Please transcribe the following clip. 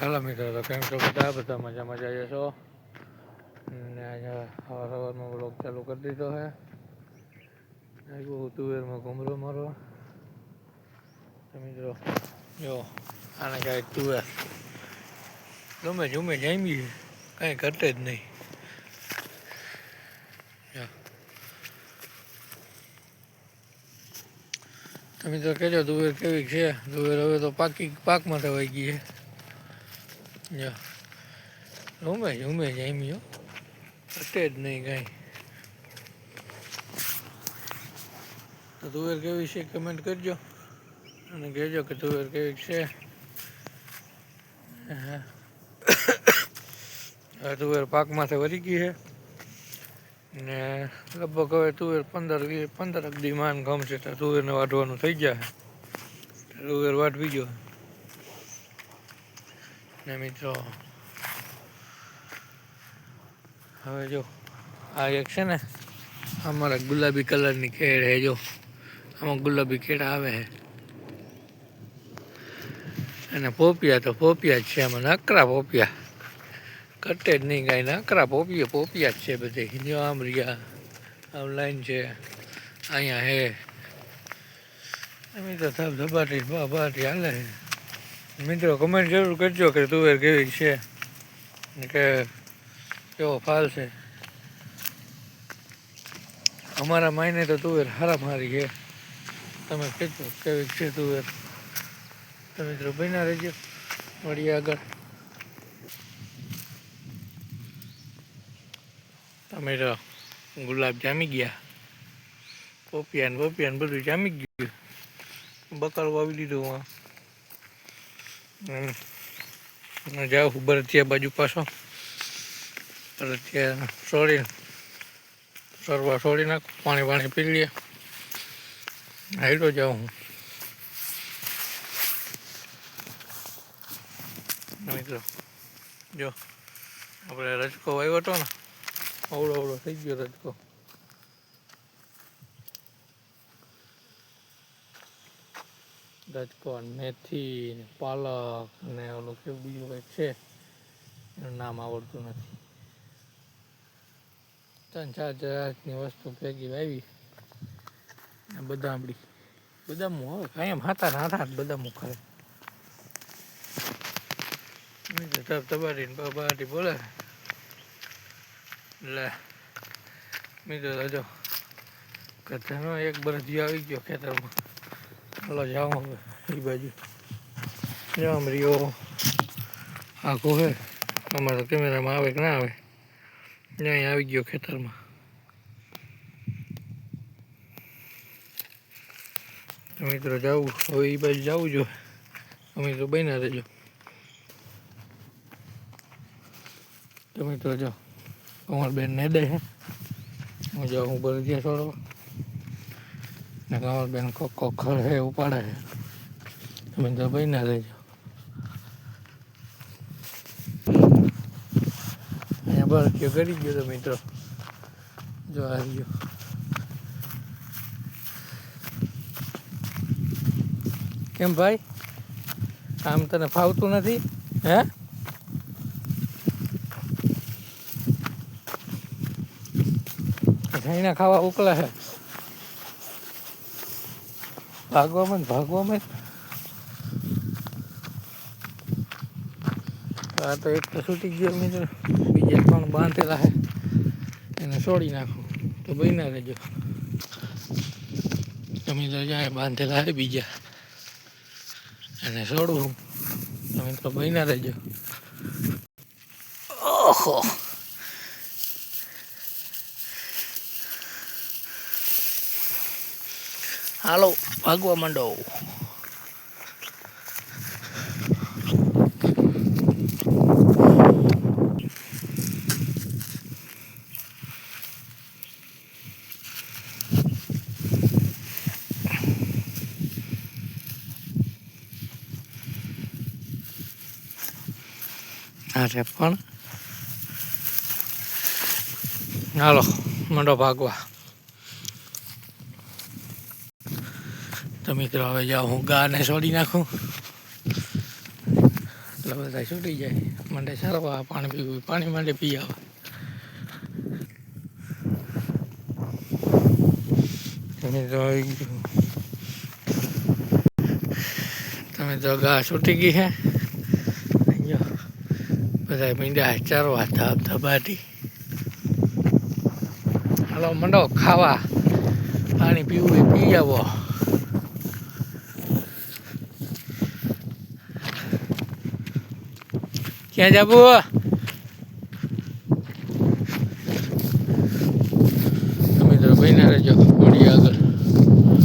હાલો મિત્રો, તો કેમ છો બધા મજામાં જઈએ છો ને? આજે સવારમાં બ્લોગ ચાલુ કરી દીધો છે. આવ્યો તુવેરમાં ઘૂમરો મારવા. મિત્રો જો આને કાંઈ તુવેર ગમે જુમે જામી કાંઈ ઘટે જ નહીં. તમે તો કહેજો તુવેર કેવી છે. તુવેર હવે તો પાકમાં થવાઈ ગઈ છે. ઝુમે જામી ઘટે જ નહીં કાંઈ. તો તુવેર કેવી છે કમેન્ટ કરજો અને કહેજો કે તુવેર કેવી છે. હવે તુવેર પાકમાંથી વળી ગઈ છે ને લગભગ હવે તુવેર 15 દી માન ગમશે તો તુવેરને વાઢવાનું થઈ જાય. તુવેર વાઢવી જો ને મિત્રો. હવે જો આ એક છે ને અમારા ગુલાબી કલરની કેળ હે. જો આમાં ગુલાબી કેળ આવે છે અને પોપિયા તો પોપિયા જ છે. આમાં નકરા પોપિયા કટે જ નહીં કાંઈ. નકરા પોપિયા જ છે બધે. જો આમ રહ્યા આમ લાઈન છે અહીંયા હે. મિત્રો ધબાટી બાટી હાલે છે. મિત્રો કમેન્ટ જરૂર કરજો કે તુવેર કેવી છે ને કે કેવો ફાલ છે. અમારા માયને તો તુવેર હારી છે. તમે કહેજો કેવી છે તુવેર. તો મિત્રો બન્યા રહેજો, મળીએ આગળ. તમે તો ગુલાબ જામી ગયા, પોપિયા બધું જામી ગયું. બકાલું વાવી દીધું. જાઉં ભરતિયા બાજુ પાછો. ભરતિયા છોડી નાખું, પાણી પી લઈએ. હાઈલો જાઉં હું. મિત્રો જો આપણે રજકો વાવ્યો હતો ને, અવળો થઈ ગયો રજકો. મેથી ને પાલક ને ઓલું કેવું બીજું કંઈક છે, એનું નામ આવડતું નથી. 3-4 જાતની વસ્તુ ભેગી વાવી. બદામ હવે કાયમ હાથા બદામ ખાય. તબાટી બોલે એટલે મિત્રો જો કથાનો એક બરફિયો આવી ગયો ખેતરમાં. હાલો જાઓ હવે એ બાજુ. જામ રહ્યો આખો હે. અમારા કેમેરામાં આવે કે ના આવે. ત્યાં આવી ગયો ખેતરમાં. મિત્રો જવું હવે એ બાજુ જવું જોઈએ. અમે તો બન્યા રહેજો. તો મિત્રો જો અમારા બેન ને દે હું જાઉં હું બરફિયા છોડવા ને અમારા બેન ખર હે ઉપાડે છે. તમે તો બન્યા રહેજો. અહીંયા બરફિયો કરી ગયો તો મિત્રો જો આવી ગયો. કેમ ભાઈ, આમ તને ફાવતું નથી હે? જઈને ખાવા ઉકળે છે. ભાગવામાં આ તો એક તો છૂટી ગયો મિત્રો. બીજા 3 બાંધેલા છે, એને છોડી નાખું તો બન્યા રહેજો. તમે તો જાય બાંધેલા છે બીજા, એને છોડવું તમે તો બન્યા રહેજો. ઓહો હાલો ભાગવા માંડો. અરે પણ હાલો માંડો ભાગવા. તો મિત્રો હવે જાઓ હું ગાને છોડી નાખું. એટલે બધા છૂટી જાય માટે સારવા પાણી પીવું પાણી માટે પી આવે. તમે તો આવી ગયું, તમે તો ઘા છૂટી ગઈ હે બધા મીંડા ચારવા ધબાટી. હાલો મંડો ખાવા, પાણી પીવું એ પી આવો. ક્યાં જાવું?